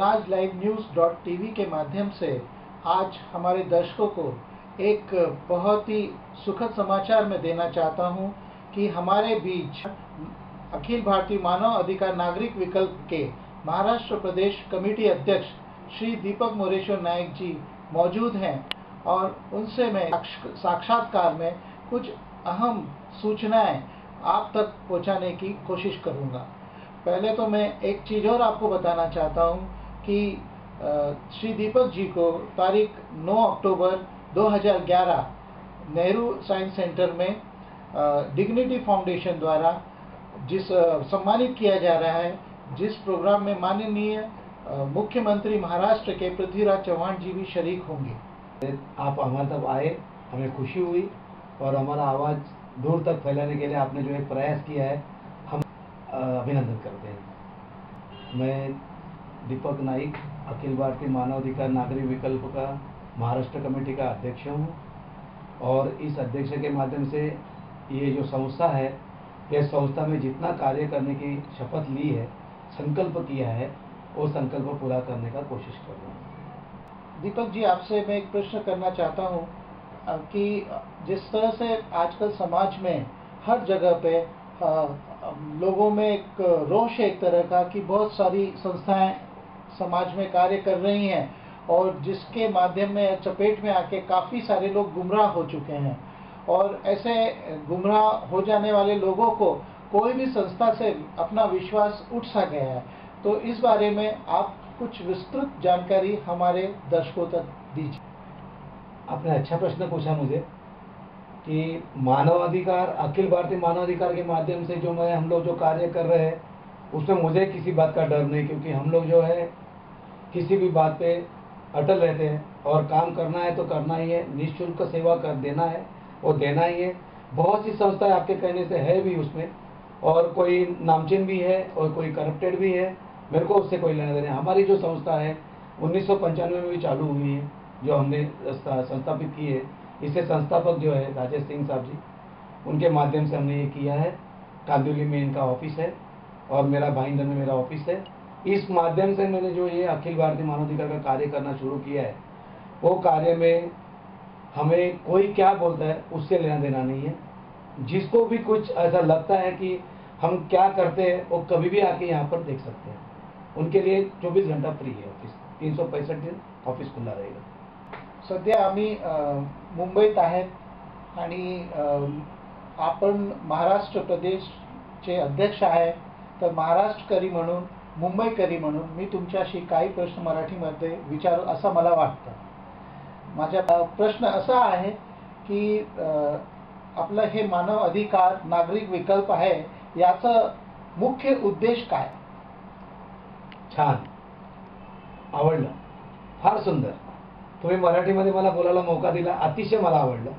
SwarajLiveNews.tv के माध्यम से आज हमारे दर्शकों को एक बहुत ही सुखद समाचार मैं देना चाहता हूं कि हमारे बीच अखिल भारतीय मानव अधिकार नागरिक विकल्प के महाराष्ट्र प्रदेश कमेटी अध्यक्ष श्री दीपक मोरेश्वर नायक जी मौजूद हैं और उनसे मैं साक्षात्कार में कुछ अहम सूचनाएं आप तक पहुंचाने की कोशिश करूंगा। पहले तो मैं एक चीज़ और आपको बताना चाहता हूं कि श्री दीपक जी को तारीख 9 अक्टूबर 2011 नेहरू साइंस सेंटर में डिग्निटी फाउंडेशन द्वारा जिस सम्मानित किया जा रहा है, जिस प्रोग्राम में माननीय मुख्यमंत्री महाराष्ट्र के पृथ्वीराज चौहान जी भी शरीक होंगे। आप हमारे तक आए, हमें खुशी हुई और हमारा आवाज़ दूर तक फैलाने के लिए आपने जो एक प्रयास किया है, हम अभिनंदन करते हैं। मैं दीपक नाइक अखिल भारतीय मानव अधिकार नागरिक विकल्प का महाराष्ट्र कमेटी का अध्यक्ष हूँ और इस अध्यक्ष के माध्यम से ये जो संस्था है, यह संस्था में जितना कार्य करने की शपथ ली है, संकल्प किया है, वो संकल्प पूरा करने का कोशिश कर रहा हूँ। दीपक जी, आपसे मैं एक प्रश्न करना चाहता हूँ कि जिस तरह से आजकल समाज में हर जगह पे लोगों में एक रोष है एक तरह का कि बहुत सारी संस्थाएं समाज में कार्य कर रही हैं और जिसके माध्यम में चपेट में आके काफ़ी सारे लोग गुमराह हो चुके हैं और ऐसे गुमराह हो जाने वाले लोगों को कोई भी संस्था से अपना विश्वास उठ सा गया है, तो इस बारे में आप कुछ विस्तृत जानकारी हमारे दर्शकों तक दीजिए। आपने अच्छा प्रश्न पूछा मुझे कि मानव अधिकार, अखिल भारतीय मानव अधिकार के माध्यम से हम लोग जो कार्य कर रहे हैं उसमें मुझे किसी बात का डर नहीं, क्योंकि हम लोग जो है किसी भी बात पे अटल रहते हैं और काम करना है तो करना ही है, निःशुल्क सेवा कर देना है वो देना ही है। बहुत सी संस्थाएं आपके कहने से है भी उसमें और कोई नामचीन भी है और कोई करप्टेड भी है, मेरे को उससे कोई लेना देना। हमारी जो संस्था है 1995 में भी चालू हुई है, जो हमने संस्थापित की है। इससे संस्थापक जो है राजेश सिंह साहब जी, उनके माध्यम से हमने ये किया है। कांदिवली में इनका ऑफिस है और मेरा भाईंदर में मेरा ऑफिस है। इस माध्यम से मैंने जो ये अखिल भारतीय मानवाधिकार का कार्य करना शुरू किया है, वो कार्य में हमें कोई क्या बोलता है उससे लेना देना नहीं है। जिसको भी कुछ ऐसा लगता है कि हम क्या करते हैं वो कभी भी आके यहाँ पर देख सकते हैं। उनके लिए 24 घंटा फ्री है ऑफिस, 365 दिन ऑफिस खुला रहेगा। सध्या आम्ही मुंबईत आहेत आणि आपण महाराष्ट्र प्रदेशचे अध्यक्ष आहे, तर महाराष्ट्रकरी म्हणून, मुंबईकरी म्हणून मी तुमच्याशी काही प्रश्न मराठीमध्ये विचारू असं मला वाटतं। माझा प्रश्न असा आहे की आपलं हे मानव अधिकार नागरिक विकल्प आहे, याचा मुख्य उद्देश काय? छान, आवडलं, फार सुंदर। तुम्ही मराठीमध्ये मला बोलायला मौका दिला, अतिशय मला आवडलं।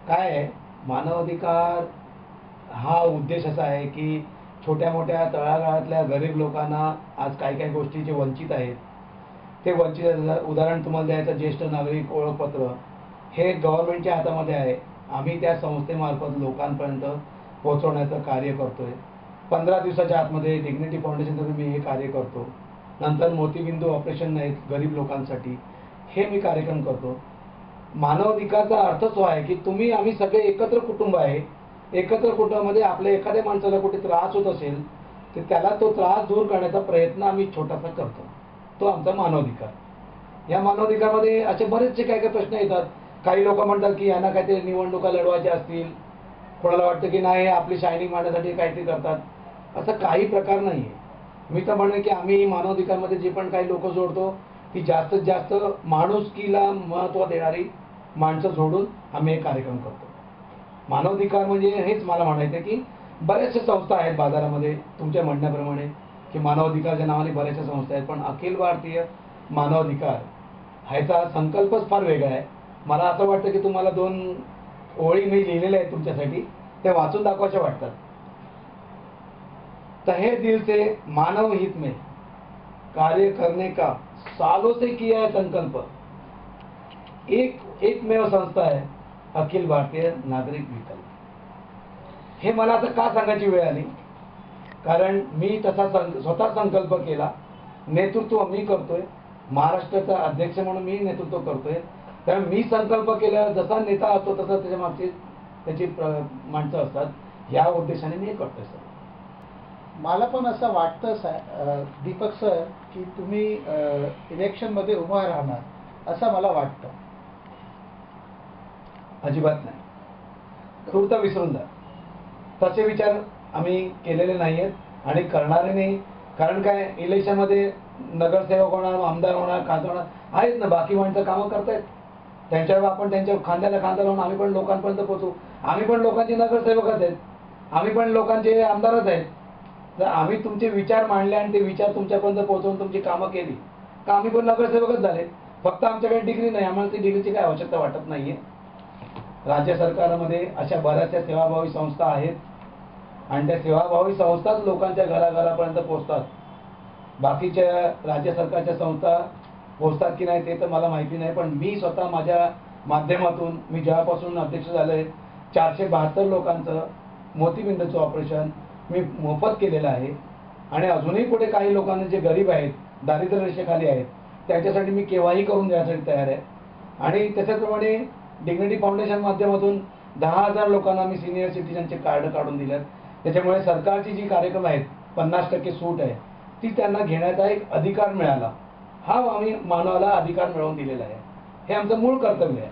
काय आहे, मानव अधिकार हा उद्देश असा आहे की छोट्या मोठ्या तळागाळातल्या गरीब लोकांना आज काही गोष्टीचे वंचित आहेत, ते वंचित उदाहरण तुम्हाला द्यायचं, ज्येष्ठ नागरिक ओळखपत्र हे गव्हर्नमेंटच्या हातामध्ये आहे। आम्ही त्या संस्थेमार्फत लोकांपर्यंत पोहोचवण्याचं कार्य करतोय। 15 दिवसाच्या आतमध्ये डिग्निटी फाउंडेशनतर्फे मी हे कार्य करतो। नंतर मोतीबिंदू ऑपरेशन आहेत गरीब लोकांसाठी, हे मी कार्यक्रम करतो। मानव अधिकारचा अर्थच हो आहे की तुम्ही आम्ही सगळे एकत्र कुटुंब आहे। एकत्र कुटुंबामध्ये आपल्या एखाद्या माणसाला कुठे त्रास होत असेल तर त्याला तो त्रास दूर करण्याचा प्रयत्न आम्ही छोटासा करतो, तो आमचा मानव अधिकार। या मानव अधिकारमध्ये असे बरेचसे काही प्रश्न येतात। काही लोक म्हणतात की यांना काहीतरी निवडणुका लढवायच्या असतील, कोणाला वाटतं की नाही आपली शायनिंग मांडण्यासाठी काहीतरी करतात। असं काही प्रकार नाही आहे। मी तर म्हणेन की आम्ही मानव अधिकारमध्ये जे पण काही लोक जोडतो ती जास्तीत जास्त माणुसकीला महत्त्व देणारी माणसं जोडून आम्ही हे कार्यक्रम करतो। मानव अधिकार म्हणजे हेच मला म्हणायचं की बरेचसे संस्था आहेत बाजारामध्ये तुमच्या म्हणण्याप्रमाणे की मानव अधिकारच्या नावाने बऱ्याचशा संस्था आहेत, पण अखिल भारतीय मानव अधिकार ह्याचा संकल्पच फार वेगळा आहे। मला असं वाटतं की तुम्हाला 2 ओळी मी लिहिलेल्या आहेत तुमच्यासाठी, ते वाचून दाखवायच्या वाटतात। तहे दिल से मानव हित में कार्य करने का सालों से किया है संकल्प, एकमेव संस्था है अखिल भारतीय नागरिक विकल्प। हे मला आता का सांगायची वेळ आली, कारण मी तसा स्वतः संकल्प केला नेतृत्व मी करतोय, महाराष्ट्राचा अध्यक्ष म्हणून मी नेतृत्व करतोय. त्यामुळे मी संकल्प केला, जसा नेता असतो तसा त्याच्या मागची त्याची माणसं असतात. या उद्देशाने मी हे करतोय सर. मला पण असं वाटतं दीपक सर की तुम्ही इलेक्शनमध्ये उभा राहणार असं मला वाटतं. अजिबात नाही. तू तर विसरून जा. तसे विचार आम्ही केलेले नाही आहेत आणि करणारे नाही. कारण काय, इलेक्शनमध्ये नगरसेवक होणार, आमदार होणार, खासदार होणार आहेत ना, बाकी माणसं कामं करतायत. त्यांच्यावर आपण त्यांच्या खांद्याला खांदा लावून आम्ही पण लोकांपर्यंत पोहोचू. आम्ही पण लोकांचे नगरसेवकच आहेत, आम्ही पण लोकांचे आमदारच आहेत. जर आम्ही तुमचे विचार मांडले आणि ते विचार तुमच्यापर्यंत पोहोचवून तुमची कामं केली का आम्ही पण नगरसेवकच झाले. फक्त आमच्याकडे डिग्री नाही, आम्हाला ती डिग्रीची काय आवश्यकता वाटत नाहीये. राज्य सरकारमध्ये अशा बऱ्याचशा सेवाभावी संस्था आहेत आणि त्या सेवाभावी संस्थाच लोकांच्या घराघरापर्यंत पोहोचतात. बाकीच्या राज्य सरकारच्या संस्था पोहोचतात की नाही ते तर मला माहिती नाही, पण मी स्वतः माझ्या माध्यमातून मी जेव्हापासून अध्यक्ष झालोय 472 लोकांचं मोतीबिंदूचं ऑपरेशन मी मोफत केलेलं आहे. आणि अजूनही पुढे काही लोकांना जे गरीब आहेत, दारिद्र्य रेषेखाली आहेत, त्यांच्यासाठी मी केव्हाही करून द्यायसाठी तयार आहे. आणि त्याच्याप्रमाणे डिग्निटी फाउंडेशन माध्यमातून 10,000 लोकांना मी सिनियर सिटीजनचे कार्ड काढून दिलेत. त्याच्यामुळे सरकारची जी कार्यक्रम आहेत 50% सूट आहे ती त्यांना घेण्याचा एक अधिकार मिळाला. हा आम्ही मानवाला अधिकार मिळवून दिलेला आहे. हे आमचं मूळ कर्तव्य आहे.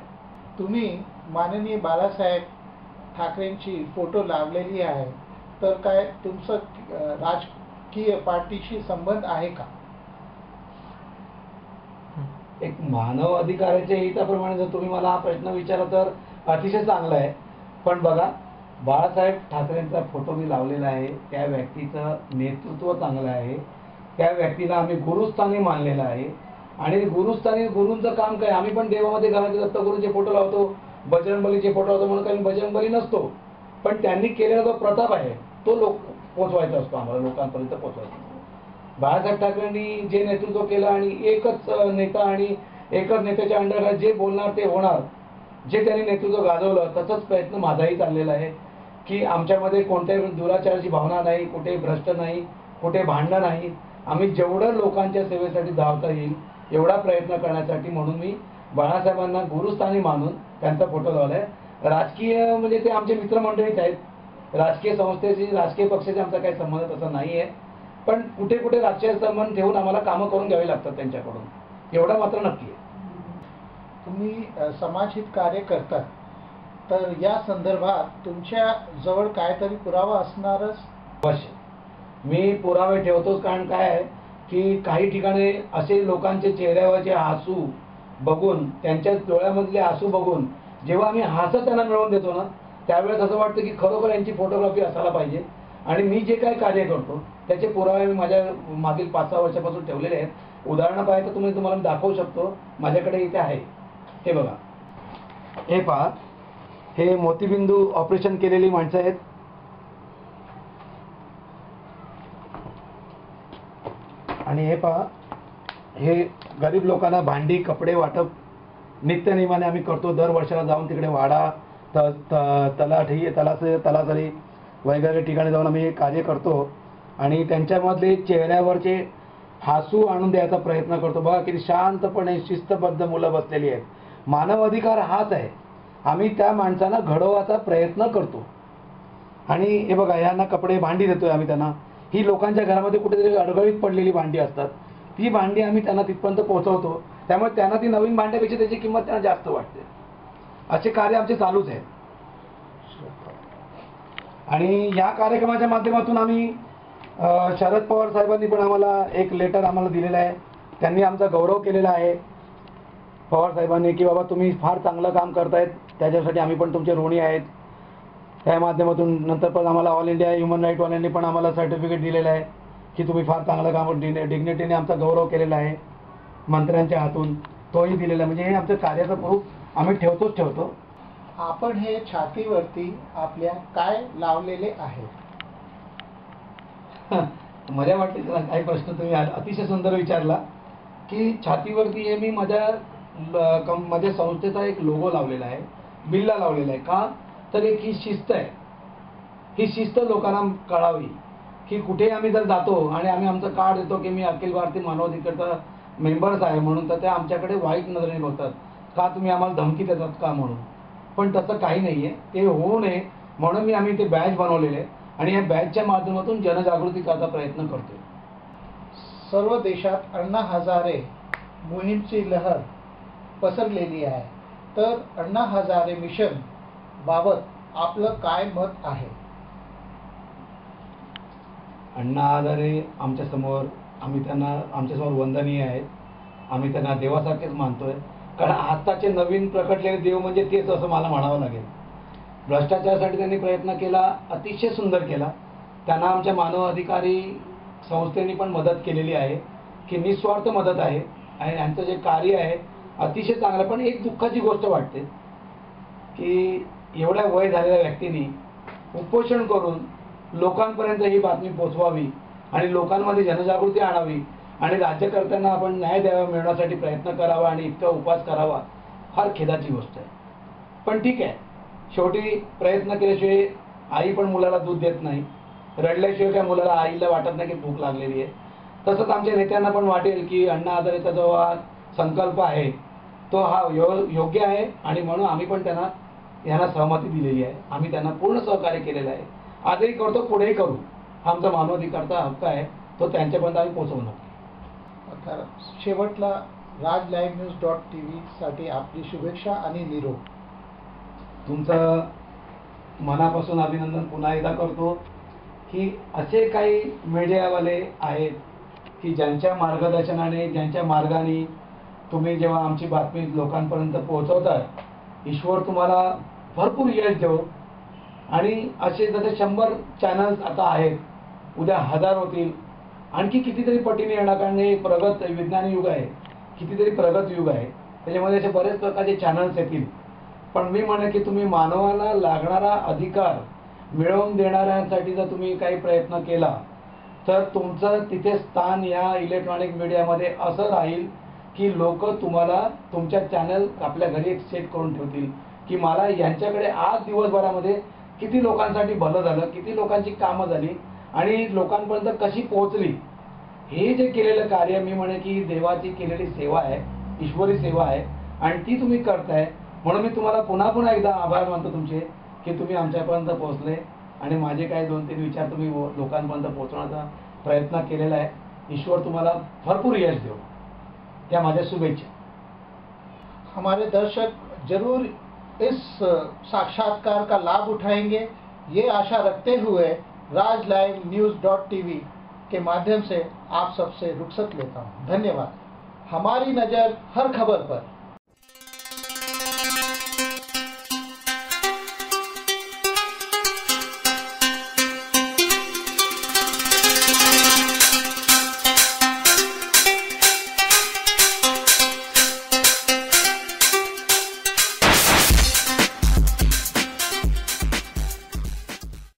तुम्ही माननीय बाळासाहेब ठाकरेंची फोटो लावलेली आहे, तर काय तुमचं राजकीय पार्टीशी संबंध आहे का? एक मानव अधिकाराच्या हिताप्रमाणे जर तुम्ही मला हा प्रश्न विचारला तर अतिशय चांगला आहे. पण बघा, बाळासाहेब ठाकरेंचा फोटो मी लावलेला आहे, त्या व्यक्तीचं नेतृत्व चांगलं आहे, त्या व्यक्तीला आम्ही गुरुस्थानी मानलेलं आहे. आणि गुरुस्थानी गुरूंचं काम काय, आम्ही पण देवामध्ये घराचे दत्तगुरूंचे फोटो लावतो, बजरंगबलीचे फोटो लावतो म्हणून काही बजरंगबली नसतो. पण त्यांनी केलेला जो प्रताप आहे तो पोचवायचा असतो, आम्हाला लोकांपर्यंत पोचवायचा. बाळासाहेब ठाकरेंनी जे नेतृत्व केलं आणि एकच नेता आणि एकच नेत्याच्या अंडर जे बोलणार ते होणार, जे त्यांनी नेतृत्व गाजवलं तसंच प्रयत्न माझाही चाललेला आहे की आमच्यामध्ये कोणत्याही दुराचाराची भावना नाही, कुठे भ्रष्ट नाही, कुठे भांडणं नाही. आम्ही जेवढं लोकांच्या सेवेसाठी धावता येईल एवढा प्रयत्न करण्यासाठी म्हणून मी बाळासाहेबांना गुरुस्थानी मानून त्यांचा फोटो लावलाय. राजकीय म्हणजे ते आमचे मित्रमंडळीच आहेत, राजकीय संस्थेशी राजकीय पक्षाशी आमचा काही संबंध तसा नाही आहे. पण कुठे कुठे राजकीय संबंध ठेवून आम्हाला कामं करून घ्यावी लागतात त्यांच्याकडून, एवढं मात्र नक्की आहे. तुम्ही समाजहित कार्य करतात, तर या संदर्भात तुमच्या जवळ काहीतरी पुरावा असणारच. अवश्य मी पुरावे ठेवतोच. कारण काय आहे की काही ठिकाणी असे लोकांचे चेहऱ्यावरचे हसू बघून, त्यांच्या डोळ्यामधले हसू बघून जेव्हा आम्ही हसत त्यांना मिळवून देतो ना, त्यावेळेस असं वाटतं की खरोखर यांची फोटोग्राफी असायला पाहिजे. आणि मी जे काही कार्य करतो त्याचे पुरावे मी माझ्या मागील 5-6 वर्षापासून ठेवलेले आहेत. उदाहरणं पाहिजे तर तुम्हाला दाखवू शकतो, माझ्याकडे इथे आहे. हे बघा, हे पहा, हे मोतीबिंदू ऑपरेशन केलेली माणसं आहेत. आणि हे पहा, हे गरीब लोकांना भांडी कपडे वाटप नित्यनेमाने आम्ही करतो. दर वर्षाला जाऊन तिकडे वाडा तलासरी वगैरे ठिकाणी जाऊन आम्ही हे कार्य करतो आणि त्यांच्यामधले चेहऱ्यावरचे हसू आणून द्यायचा प्रयत्न करतो. बघा किती शांतपणे शिस्तबद्ध मुलं बसलेली आहेत. मानव अधिकार हाच आहे, आम्ही त्या माणसांना घडवायचा प्रयत्न करतो. आणि हे बघा, यांना कपडे भांडी देतोय आम्ही त्यांना. ही लोकांच्या घरामध्ये कुठेतरी अडगळीत पडलेली भांडी असतात, ती भांडी आम्ही त्यांना तिथपर्यंत पोहोचवतो. त्यामुळे त्यांना ती नवीन भांड्यापेक्षा त्याची किंमत त्यांना जास्त वाटते. असे कार्य आमचे चालूच आहे. आणि या कार्यक्रमाच्या माध्यमातून आम्ही शरद पवार साहेबांनी पण आम्हाला एक लेटर आम्हाला दिलेलं आहे. त्यांनी आमचा गौरव केलेला आहे पवार साहेबांनी की बाबा तुम्ही फार चांगलं काम करतायत, त्याच्यासाठी आम्ही पण तुमचे ऋणी आहेत. त्या माध्यमातून नंतर पण आम्हाला ऑल इंडिया ह्युमन राईट वाल्यांनी पण आम्हाला सर्टिफिकेट दिलेलं आहे की तुम्ही फार चांगलं काम, डिग्निटीने आमचा गौरव केलेला आहे. मंत्र्यांच्या हातून तोही दिलेला आहे. म्हणजे हे आमचं कार्याचं प्रूफ आम्ही ठेवतो. आपण हे छातीवरती आपल्या काय लावलेले आहे? मजा वाटली. काही प्रश्न तुम्ही अतिशय सुंदर विचारला की छातीवरती हे मी माझ्या संस्थेचा एक लोगो लावलेला आहे, बिल्ला लावलेला आहे. का तर एक ही शिस्त आहे, ही शिस्त लोकांना कळावी. की कुठेही आम्ही जर जातो आणि आम्ही आमचं कार्ड देतो की मी अखिल भारतीय मानवाधिकारचा मेंबर्स आहे म्हणून, तर ते आमच्याकडे वाईट नजरेने बघतात, का तुम्ही आम्हाला धमकी देतात का म्हणून. पण तसं काही नाही आहे. ते होऊ नये म्हणून आम्ही ते बॅच बनवलेले आहे आणि या बॅचच्या माध्यमातून जनजागृती करण्याचा प्रयत्न करतोय. सर्व देशात अण्णा हजारे मोहीमची लहर पसरलेली आहे. तर अण्णा हजारे मिशन बाबत आपलं काय मत आहे? अण्णा हजारे आमच्यासमोर वंदनीय आहेत. आम्ही त्यांना देवासारखेच मानतोय, कारण आताचे नवीन प्रकटलेले देव म्हणजे तेच असं मला म्हणावं लागेल. भ्रष्टाचारासाठी त्यांनी प्रयत्न केला, अतिशय सुंदर केला. त्यांना आमच्या मानव अधिकारी संस्थेने पण मदत केलेली आहे, की निस्वार्थ मदत आहे आणि यांचं जे कार्य आहे अतिशय चांगलं. पण एक दुःखाची गोष्ट वाटते की एवढ्या वय झालेल्या व्यक्तींनी उपोषण करून लोकांपर्यंत ही बातमी पोचवावी आणि लोकांमध्ये जनजागृती आणावी आणि राज्यकर्त्यांना आपण न्याय द्यावा मिळवण्यासाठी प्रयत्न करावा आणि इतका उपवास करावा, फार खेदाची गोष्ट आहे. पण ठीक आहे, शेवटी प्रयत्न केल्याशिवाय आई पण मुलाला दूध देत नाही, रडल्याशिवाय त्या मुलाला आईला वाटत नाही की भूक लागलेली आहे. तसंच आमच्या नेत्यांना पण वाटेल की अण्णा हजारेचा जो हा संकल्प आहे तो हा योग्य आहे आणि म्हणून आम्ही पण यांना सहमती दिलेली आहे. आम्ही त्यांना पूर्ण सहकार्य केलेलं आहे, आजही करतो, पुढेही करू. हा आमचा मानवाधिकारचा हक्क आहे, तो त्यांच्यापर्यंत आम्ही पोहोचवणार. तर शेवटला rajlivenews.tv साठी आपली शुभेच्छा आणि निरोप. तुमचं मनापासून अभिनंदन पुन्हा एकदा करतो की असे काही मीडियावाले आहेत की ज्यांच्या मार्गदर्शनाने, ज्यांच्या मार्गाने तुम्ही जेव्हा आमची बातमी लोकांपर्यंत पोहोचवता, ईश्वर तुम्हाला भरपूर यश देव. आणि असे जसे 100 चॅनल्स आता आहेत, उद्या 1000 होतील, आणखी कितीतरी पटीने येणार, कारण हे प्रगत विज्ञान युग आहे, कितीतरी प्रगत युग आहे, त्याच्यामध्ये असे बरेच प्रकारचे चॅनल्स येतील. पण मी म्हणेन की तुम्ही मानवाला लागणारा अधिकार मिळवून देणाऱ्यांसाठी जर तुम्ही काही प्रयत्न केला तर तुमचं तिथे स्थान या इलेक्ट्रॉनिक मीडियामध्ये असं राहील की लोक तुम्हाला तुमच्या चॅनल आपल्या घरी एक सेट करून ठेवतील की मला यांच्याकडे आज दिवसभरामध्ये किती लोकांसाठी भलं झालं, किती लोकांची कामं झाली आणि लोकांपर्यंत कशी पोहोचली. हे जे केलेलं कार्य मी म्हणे की देवाची केलेली सेवा आहे, ईश्वरी सेवा आहे आणि ती तुम्ही करताय. म्हणून मी तुम्हाला पुन्हा पुन्हा एकदा आभार मानतो तुमचे की तुम्ही आमच्यापर्यंत पोहोचले आणि माझे काही 2-3 विचार तुम्ही लोकांपर्यंत पोहोचवण्याचा प्रयत्न केलेला आहे. ईश्वर तुम्हाला भरपूर यश देव. त्या माझ्या शुभेच्छा. हमारे दर्शक जरूर इस साक्षात्कार का लाभ उठाएंगे, ये आशा रखते हुए rajlivenews.tv के माध्यम से आप सबसे रुखसत लेता हूँ. धन्यवाद. हमारी नज़र हर खबर पर.